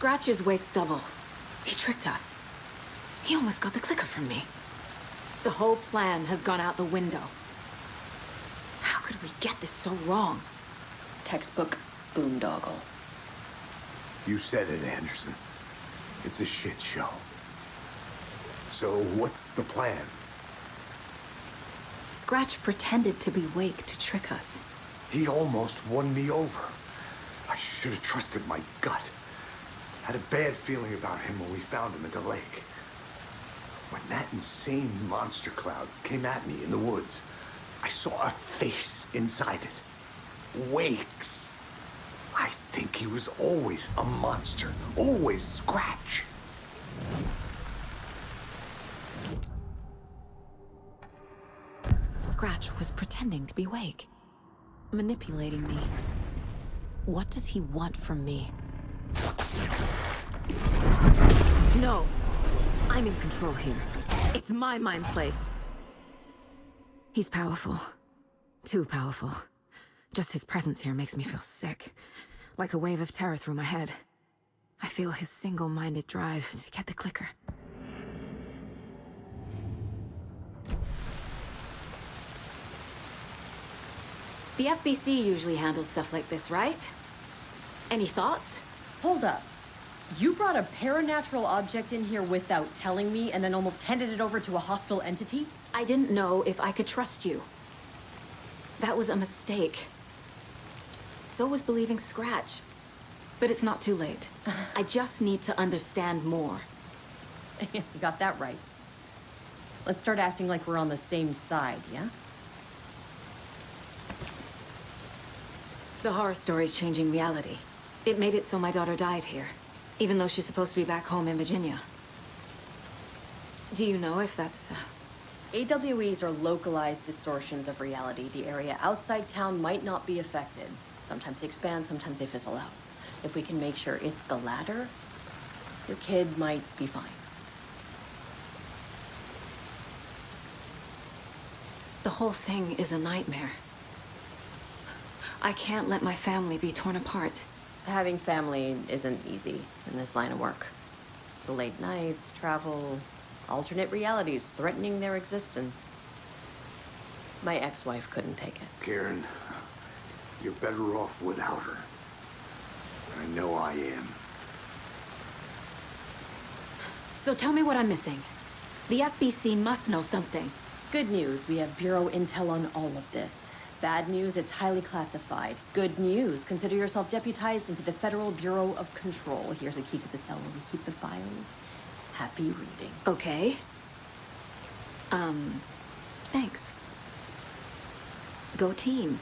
Scratch's wake's double. He tricked us. He almost got the clicker from me. The whole plan has gone out the window. How could we get this so wrong? Textbook boondoggle. You said it, Anderson. It's a shit show. So what's the plan? Scratch pretended to be Wake to trick us. He almost won me over. I should have trusted my gut. Had a bad feeling about him when we found him at the lake. When that insane monster cloud came at me in the woods, I saw a face inside it. Wake's. I think he was always a monster. Always Scratch. Scratch was pretending to be Wake. Manipulating me. What does he want from me? No! I'm in control here. It's my mind place. He's powerful. Too powerful. Just his presence here makes me feel sick. Like a wave of terror through my head. I feel his single-minded drive to get the clicker. The FBC usually handles stuff like this, right? Any thoughts? Hold up. You brought a paranatural object in here without telling me and then almost handed it over to a hostile entity? I didn't know if I could trust you. That was a mistake. So was believing Scratch. But it's not too late. I just need to understand more. You got that right. Let's start acting like we're on the same side, yeah? The horror story's changing reality. It made it so my daughter died here, even though she's supposed to be back home in Virginia. Do you know if that's... AWEs are localized distortions of reality. The area outside town might not be affected. Sometimes they expand, sometimes they fizzle out. If we can make sure it's the latter, your kid might be fine. The whole thing is a nightmare. I can't let my family be torn apart. Having family isn't easy in this line of work. The late nights, travel, alternate realities threatening their existence. My ex-wife couldn't take it. Karen, you're better off without her. I know I am. So tell me what I'm missing. The FBC must know something. Good news, we have Bureau Intel on all of this. Bad news, it's highly classified. Good news, consider yourself deputized into the Federal Bureau of Control. Here's a key to the cell where we keep the files. Happy reading. Okay. Thanks. Go team.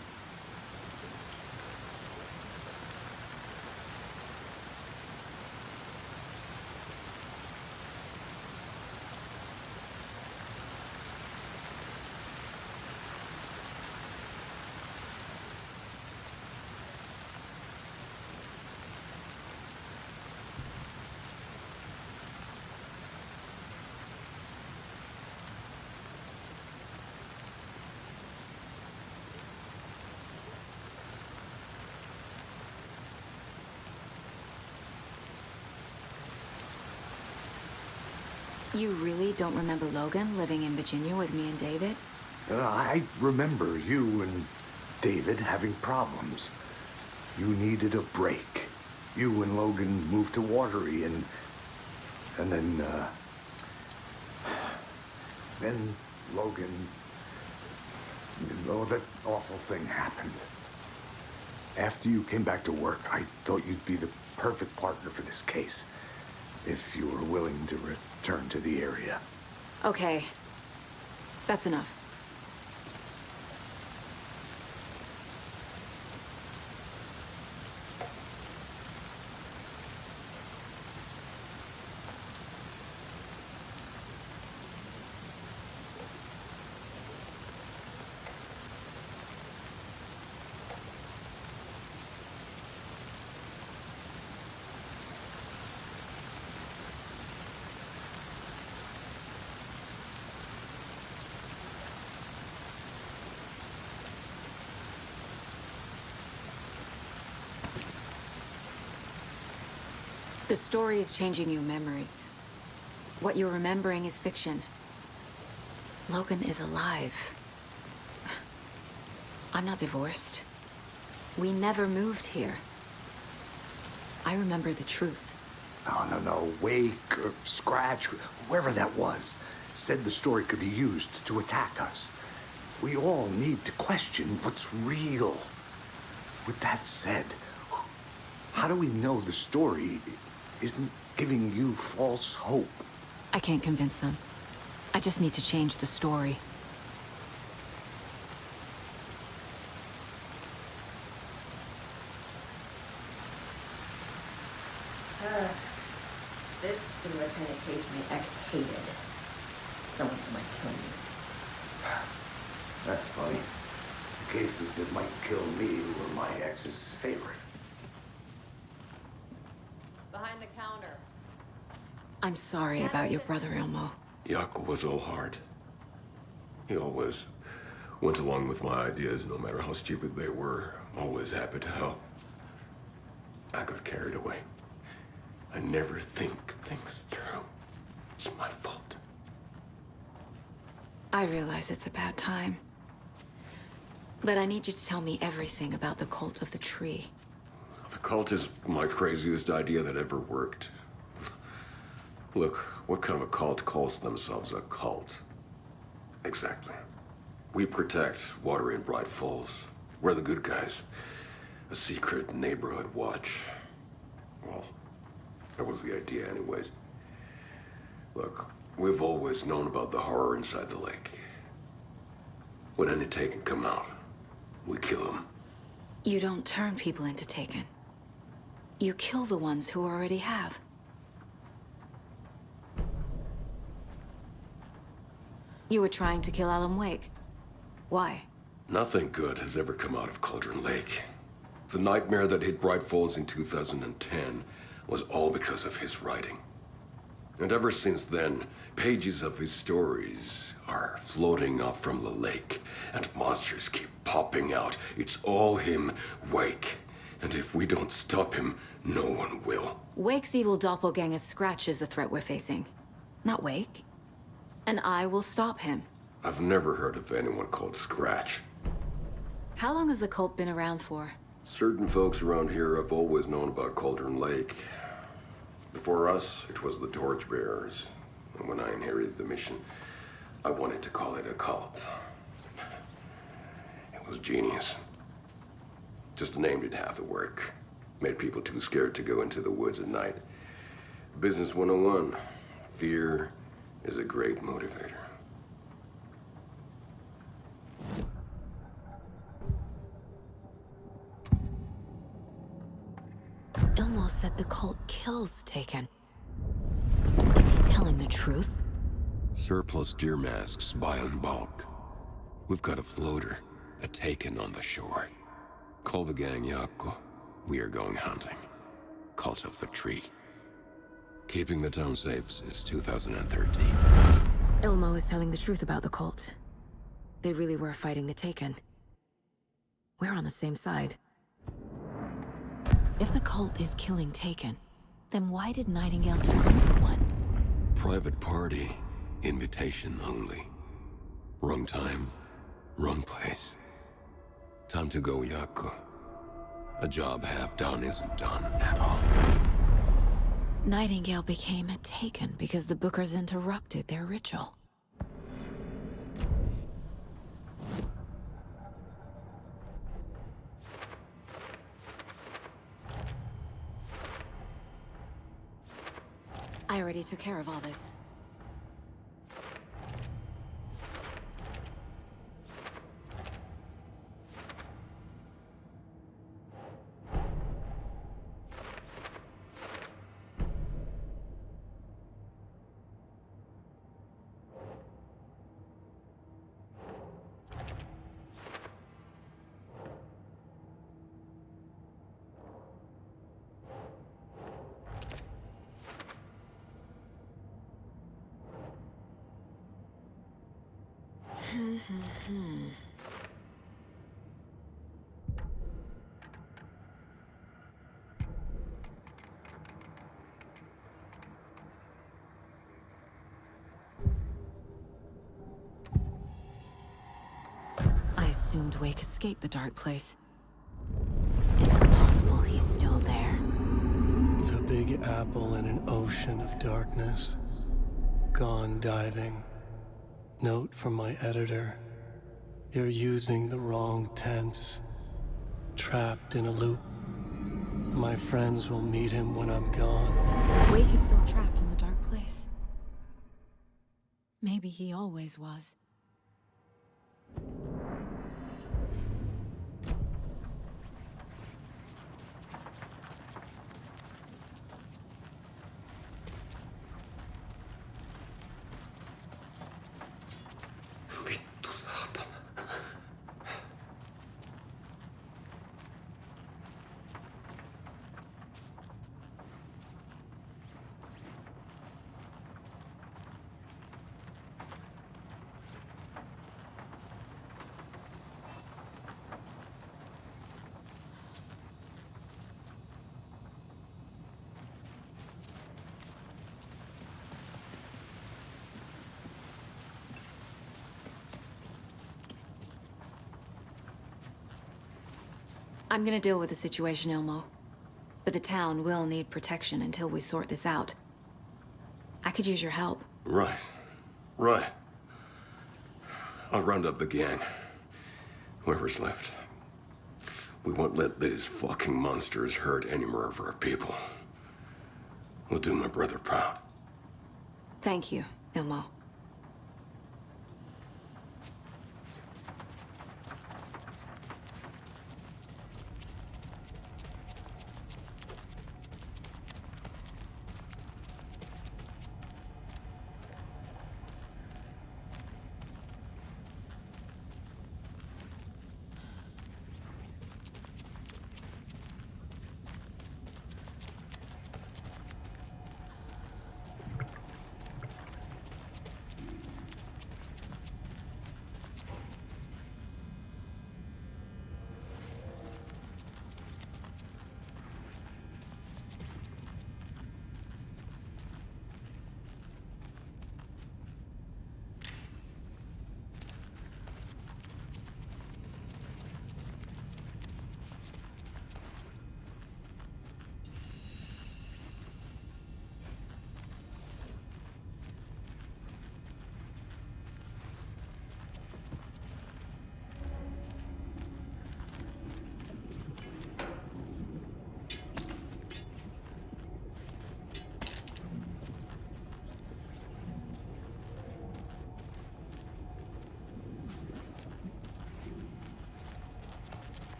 You really don't remember Logan living in Virginia with me and David? I remember you and David having problems. You needed a break. You and Logan moved to Watery and then Logan, oh, that awful thing happened. After you came back to work, I thought you'd be the perfect partner for this case, if you were willing to return to the area. Okay. That's enough. The story is changing your memories. What you're remembering is fiction. Logan is alive. I'm not divorced. We never moved here. I remember the truth. No. Wake or Scratch, whoever that was, said the story could be used to attack us. We all need to question what's real. With that said, how do we know the story isn't giving you false hope? I can't convince them. I just need to change the story. This is the kind of case my ex hated. I want someone to kill me. That's funny. The cases that might kill me were my ex's favorite. Behind the counter. I'm sorry about your brother, Elmo. Jaakko was all heart. He always went along with my ideas, no matter how stupid they were. Always happy to help. I got carried away. I never think things through. It's my fault. I realize it's a bad time. But I need you to tell me everything about the cult of the tree. The cult is my craziest idea that ever worked. Look, what kind of a cult calls themselves a cult? Exactly. We protect water in Bright Falls. We're the good guys. A secret neighborhood watch. Well, that was the idea anyways. Look, we've always known about the horror inside the lake. When any Taken come out, we kill them. You don't turn people into Taken. You kill the ones who already have. You were trying to kill Alan Wake. Why? Nothing good has ever come out of Cauldron Lake. The nightmare that hit Bright Falls in 2010 was all because of his writing. And ever since then, pages of his stories are floating up from the lake, and monsters keep popping out. It's all him, Wake. And if we don't stop him, no one will. Wake's evil doppelganger Scratch is the threat we're facing, not Wake. And I will stop him. I've never heard of anyone called Scratch. How long has the cult been around for? Certain folks around here have always known about Cauldron Lake. Before us, it was the Torchbearers. And when I inherited the mission, I wanted to call it a cult. It was genius. Just a name did half the work. Made people too scared to go into the woods at night. Business 101. Fear is a great motivator. Ilmo said the cult kills Taken. Is he telling the truth? Surplus deer masks buy in bulk. We've got a floater, a Taken on the shore. Call the gang Jaakko. We are going hunting. Cult of the Tree. Keeping the town safe since 2013. Ilmo is telling the truth about the cult. They really were fighting the Taken. We're on the same side. If the cult is killing Taken, then why did Nightingale turn into one? Private party, invitation only. Wrong time, wrong place. Time to go, Jaakko. A job half done isn't done at all. Nightingale became a Taken because the Bookers interrupted their ritual. I already took care of all this. assumed Wake escaped the dark place. Is it possible he's still there? The Big Apple in an ocean of darkness. Gone diving. Note from my editor. You're using the wrong tense. Trapped in a loop. My friends will meet him when I'm gone. Wake is still trapped in the dark place. Maybe he always was. Vittu saatana. I'm gonna deal with the situation, Ilmo. But the town will need protection until we sort this out. I could use your help. Right. Right. I'll round up the gang. Whoever's left. We won't let these fucking monsters hurt any more of our people. We'll do my brother proud. Thank you, Ilmo.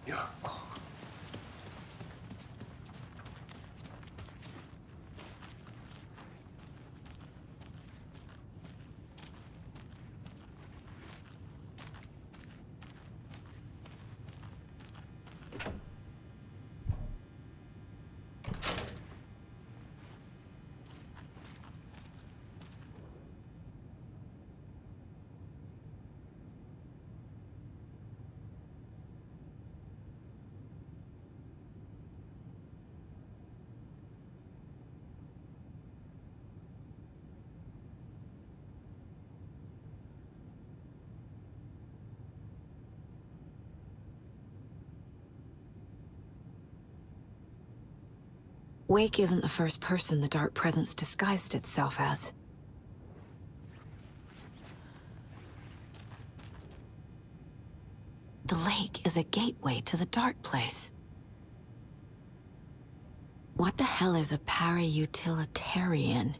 Yeah. Wake isn't the first person the Dark Presence disguised itself as. The lake is a gateway to the Dark Place. What the hell is a para-utilitarian?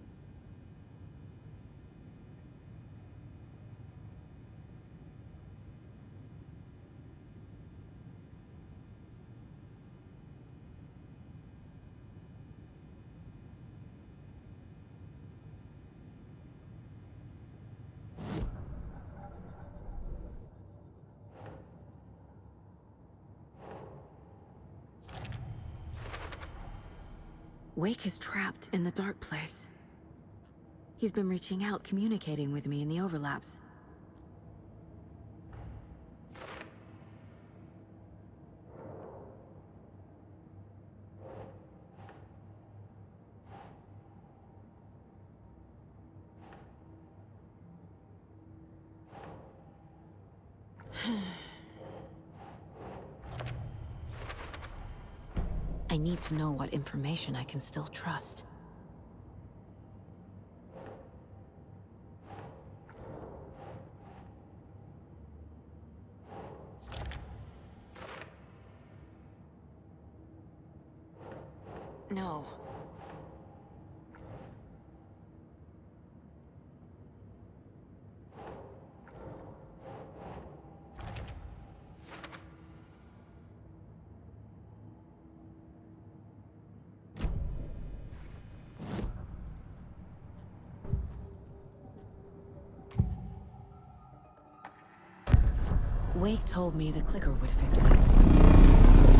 Wake is trapped in the Dark Place. He's been reaching out, communicating with me in the overlaps. I need to know what information I can still trust. No. Wake told me the clicker would fix this.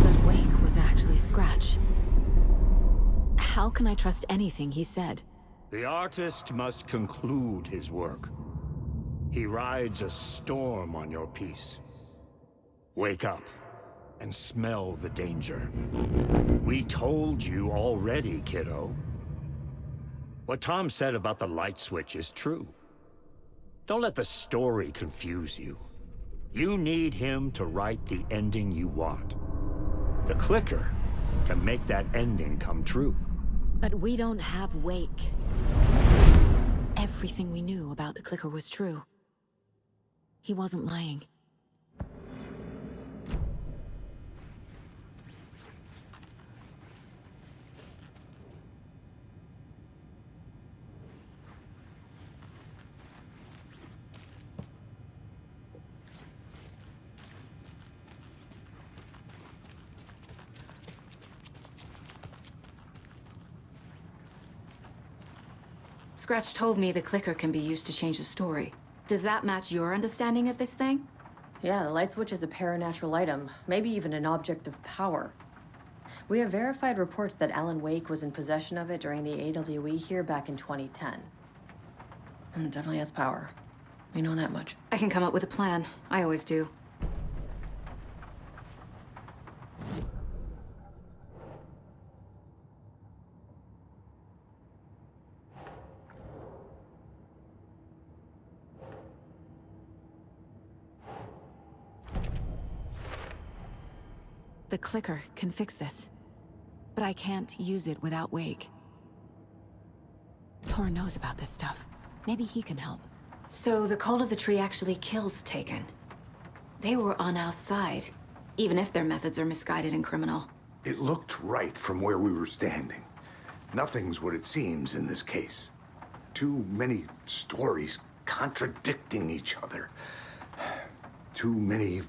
But Wake was actually Scratch. How can I trust anything he said? The artist must conclude his work. He rides a storm on your piece. Wake up and smell the danger. We told you already, kiddo. What Tom said about the light switch is true. Don't let the story confuse you. You need him to write the ending you want. The clicker can make that ending come true. But we don't have Wake. Everything we knew about the clicker was true. He wasn't lying. Scratch told me the clicker can be used to change the story. Does that match your understanding of this thing? Yeah, the light switch is a paranatural item, maybe even an object of power. We have verified reports that Alan Wake was in possession of it during the AWE here back in 2010. It definitely has power. We know that much. I can come up with a plan. I always do. The clicker can fix this, but I can't use it without Wake. Tor knows about this stuff. Maybe he can help. So the Cult of the Tree actually kills Taken. They were on our side, even if their methods are misguided and criminal. It looked right from where we were standing. Nothing's what it seems in this case. Too many stories contradicting each other. Too many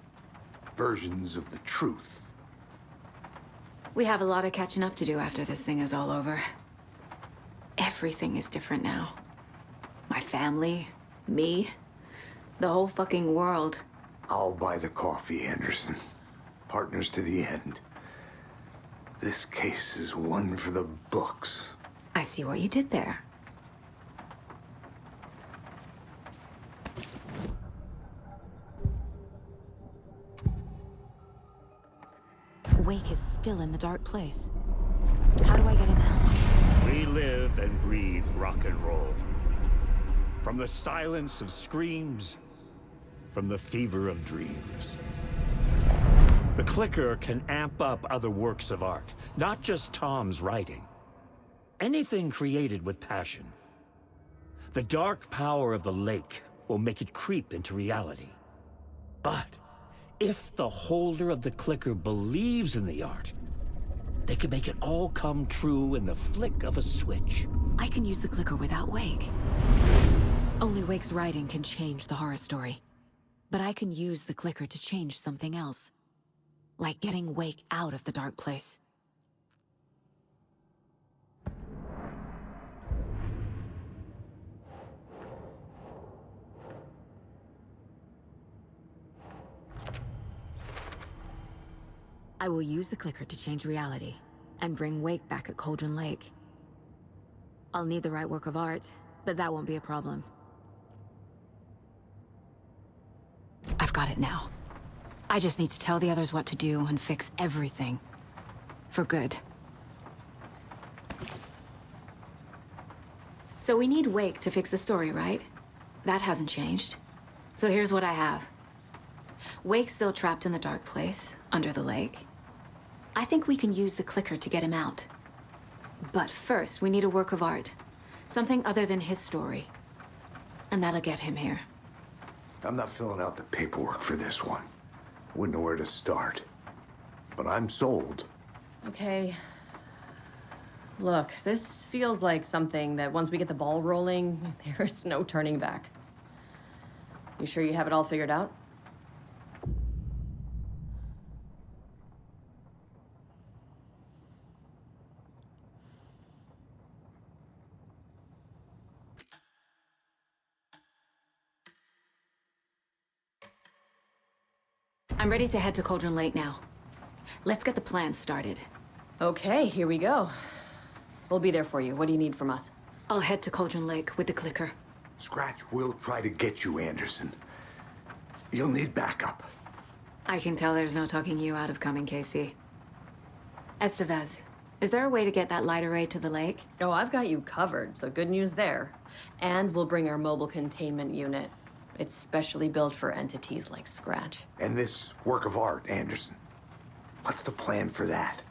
versions of the truth. We have a lot of catching up to do after this thing is all over. Everything is different now. My family, me, the whole fucking world. I'll buy the coffee, Anderson. Partners to the end. This case is one for the books. I see what you did there. Wake is still in the dark place. How do I get him out? We live and breathe rock and roll. From the silence of screams, from the fever of dreams. The clicker can amp up other works of art, not just Tom's writing. Anything created with passion. The dark power of the lake will make it creep into reality. But if the holder of the clicker believes in the art, they can make it all come true in the flick of a switch. I can use the clicker without Wake. Only Wake's writing can change the horror story. But I can use the clicker to change something else. Like getting Wake out of the dark place. I will use the clicker to change reality and bring Wake back at Cauldron Lake. I'll need the right work of art But that won't be a problem. I've got it now. I just need to tell the others what to do and fix everything. For good. So we need Wake to fix the story, right? That hasn't changed. So here's what I have. Wake's still trapped in the dark place, under the lake. I think we can use the clicker to get him out. But first, we need a work of art. Something other than his story. And that'll get him here. I'm not filling out the paperwork for this one. Wouldn't know where to start. But I'm sold. Okay. Look, this feels like something that once we get the ball rolling, there's no turning back. You sure you have it all figured out? I'm ready to head to Cauldron Lake now. Let's get the plan started. Okay, here we go. We'll be there for you. What do you need from us? I'll head to Cauldron Lake with the clicker. Scratch will try to get you, Anderson. You'll need backup. I can tell there's no talking you out of coming, Casey. Estevez, is there a way to get that light array to the lake? Oh, I've got you covered, so good news there. And we'll bring our mobile containment unit. It's specially built for entities like Scratch. And this work of art, Anderson. What's the plan for that?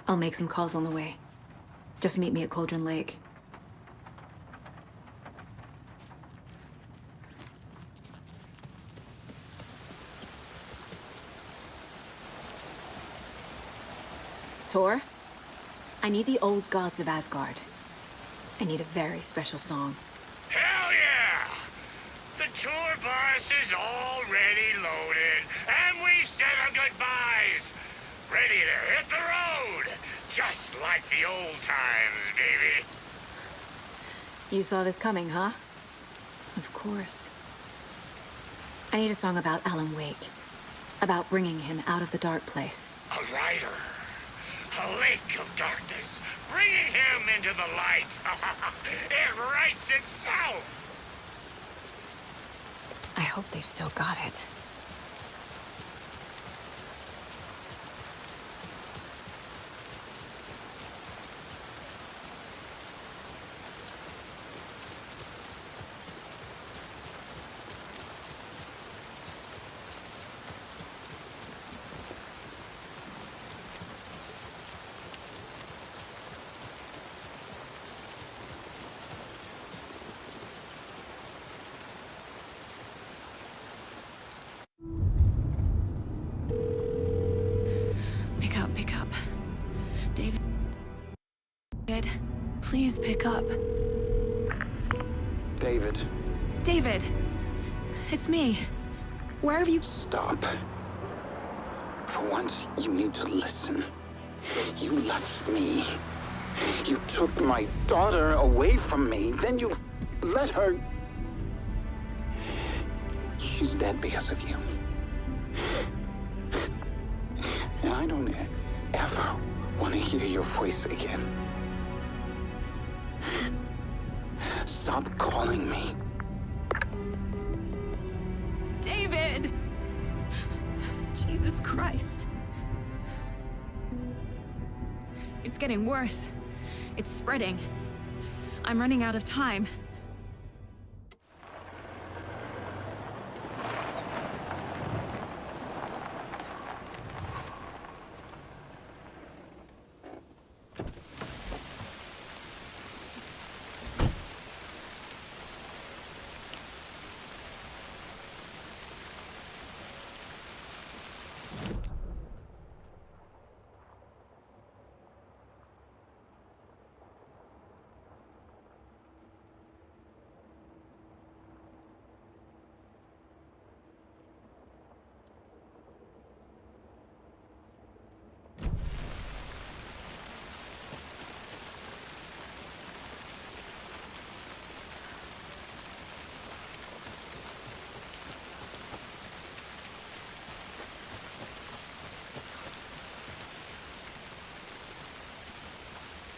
I'll make some calls on the way. Just meet me at Cauldron Lake. Tor, I need the old gods of Asgard. I need a very special song. Hell yeah! The tour bus is already loaded, and we said our goodbyes. Ready to hit the road, just like the old times, baby. You saw this coming, huh? Of course. I need a song about Alan Wake. About bringing him out of the dark place. A rider. A lake of darkness, bringing him into the light. It writes itself. I hope they've still got it. Pick up. David, please pick up. David, David, it's me. Where have you... stop. For once, you need to listen. You left me. You took my daughter away from me. Then you let her... She's dead because of you. And I don't ever want to hear your voice again. Stop calling me. David! Jesus Christ. It's getting worse. It's spreading. I'm running out of time.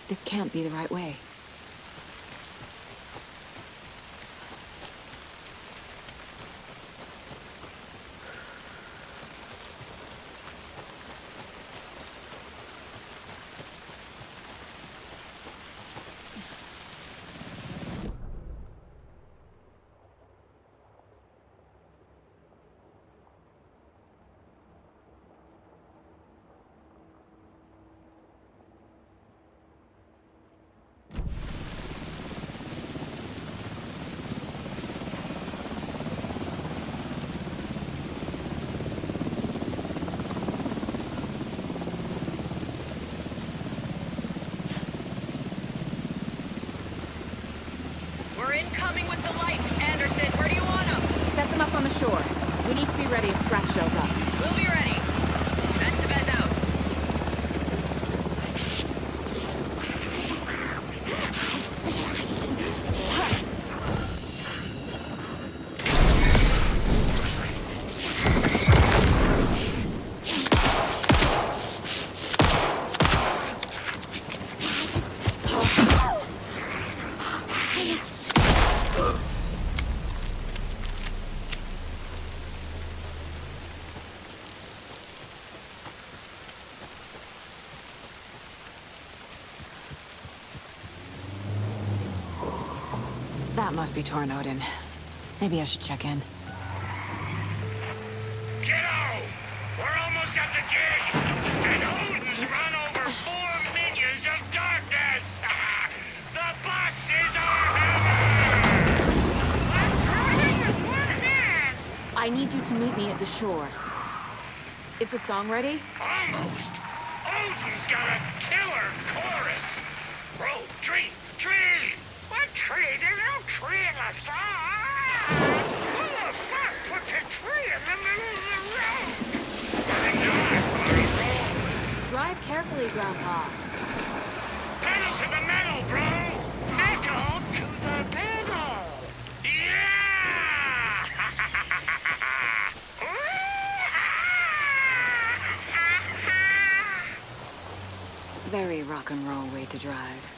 This can't be the right way. shore. We need to be ready if Scratch shows up. We'll be ready. Best out. That must be Tornodin. Maybe I should check in. Kiddo! We're almost at the gig! And Odin's run over 4 minions of darkness! The bus is our hammer! I'm trying with one hand! I need you to meet me at the shore. Is the song ready? Almost! Odin's got a killer chorus! Bro, tree! Tree! What tree? There's no tree in the song! Who the fuck puts a tree in the middle of the road? I know I'm on a roll! Drive carefully, Grandpa. Pedal to the metal, bro! Metal to the metal! Yeah! Very rock and roll way to drive.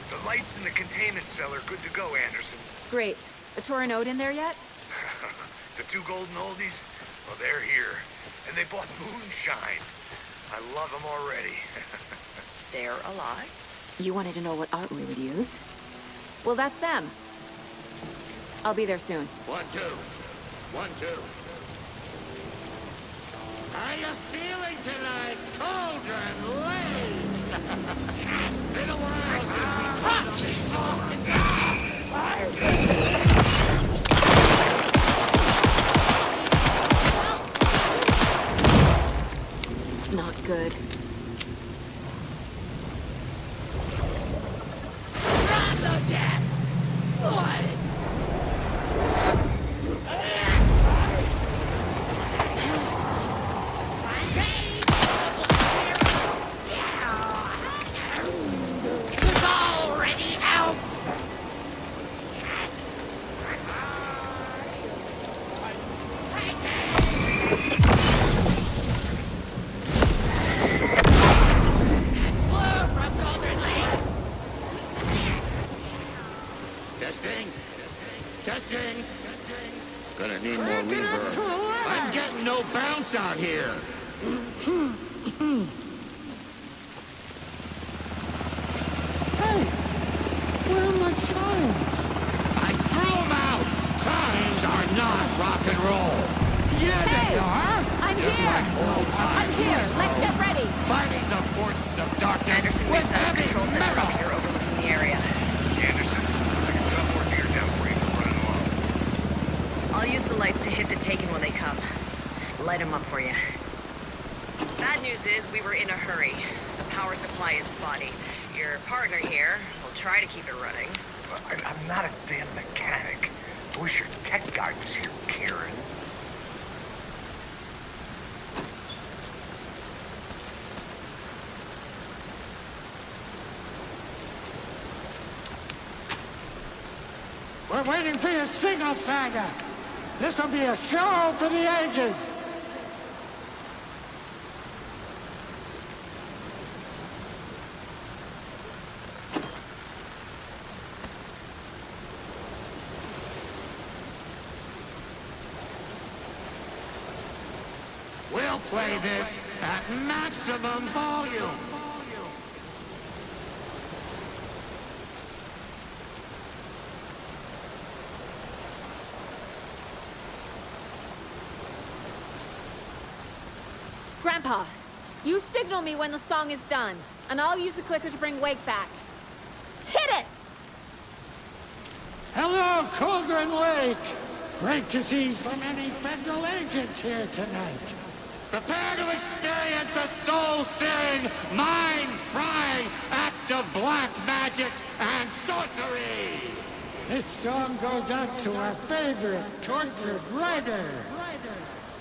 The lights in the containment cell are good to go, Anderson. Great. A Tornodin there yet? The 2 golden oldies? Well, they're here. And they bought moonshine. I love them already. They're alive. You wanted to know what art we would use? Well, that's them. I'll be there soon. 1, 2. 1, 2. How you feeling tonight, Cauldron Lake? Been a while since we fought on this Not good. From the depths! What? It's already out! Blue from Golden Lake! Testing. Testing. Gonna need more reverb. I'm getting no bounce out here. sound like chimes. I threw them out! Chimes are not rock and roll! Yeah, Hey! they are. I'm Just here! like old I'm times, here! Let's get ready! fighting the forces of darkness Anderson, we with set up heavy control center metal! up here overlooking the area. Anderson, I can drop more gear down for you for running low. I'll use the lights to hit the Taken when they come. Light them up for you. Bad news is we were in a hurry. The power supply is spotty. Your partner here will try to keep it running. I'm not a damn mechanic. I wish your tech guy was here, Karen. We're waiting for your signal, Saga. This'll be a show for the ages. We'll play this at maximum volume! Grandpa, you signal me when the song is done, and I'll use the clicker to bring Wake back. Hit it! Hello, Cauldron Lake. Great to see so many federal agents here tonight. Prepare to experience a soul-searing, mind-frying act of black magic and sorcery! This song goes out to our favorite tortured writer.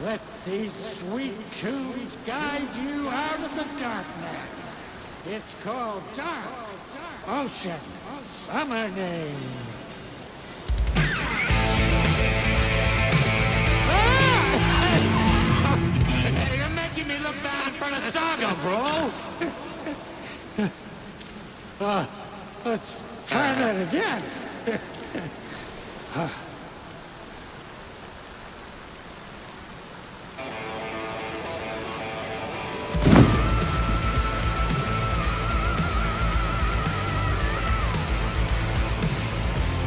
Let these sweet tunes guide you out of the darkness. It's called Dark Ocean Summoning. You're making me look bad in front of Saga, bro! Let's try that again.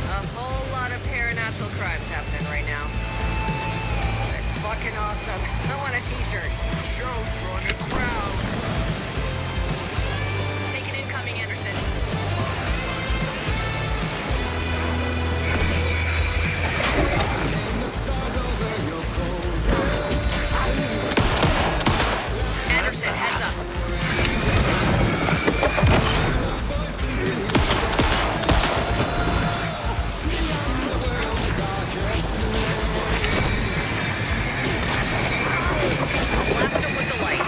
A whole lot of paranatural crimes happening right now. It's fucking awesome. I want a t-shirt. Show's drawing a crowd. Take an incoming, Anderson. Anderson, heads up. Blast him with the light.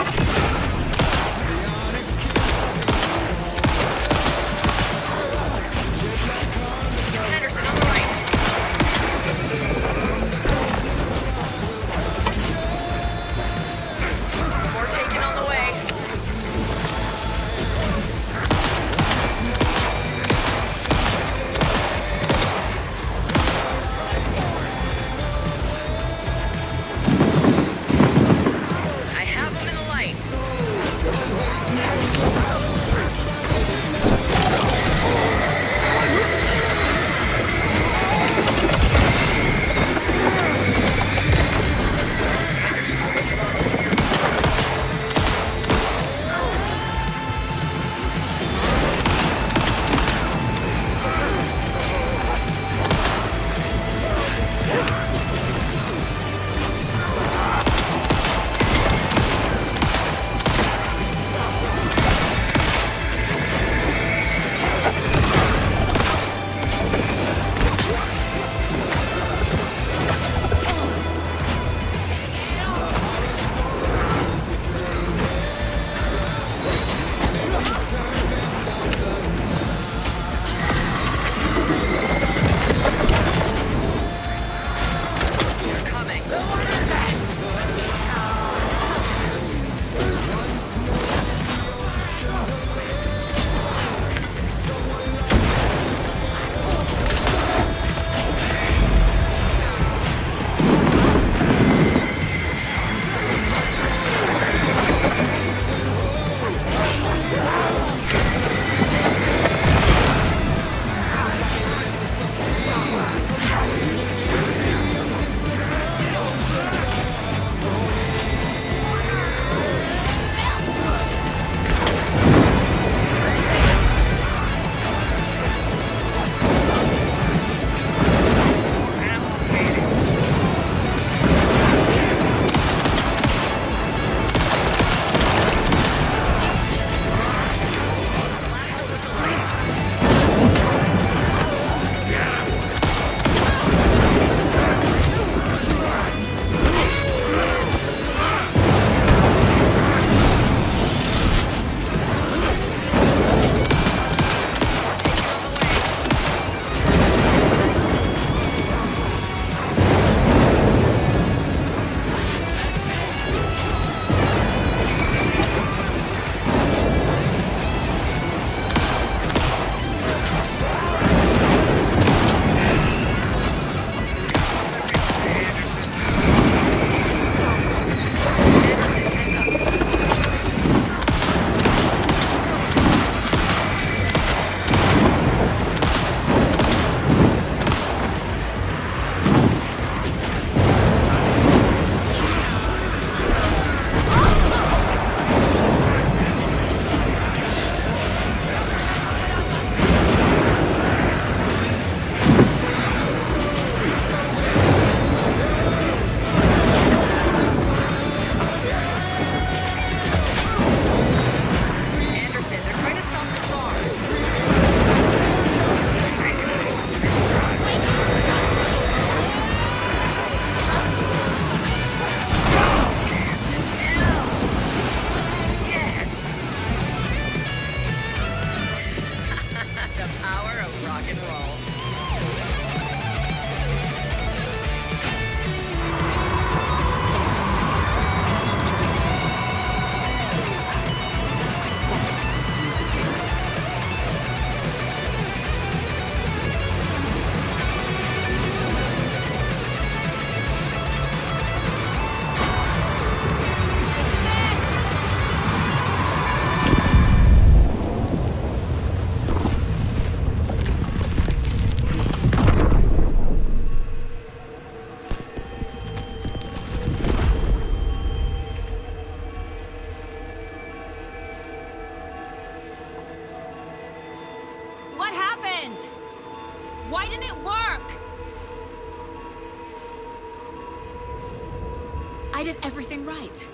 I did everything right.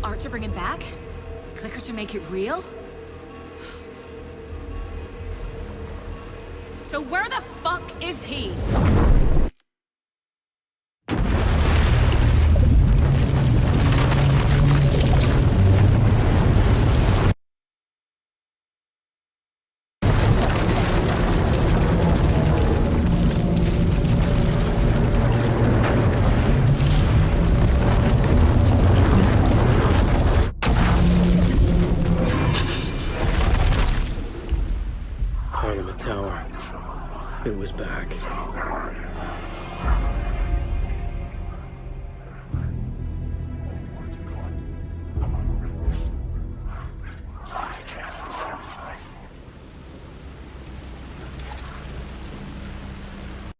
Art to bring him back? Clicker to make it real? So where the fuck is he? Part of the tower. It was back.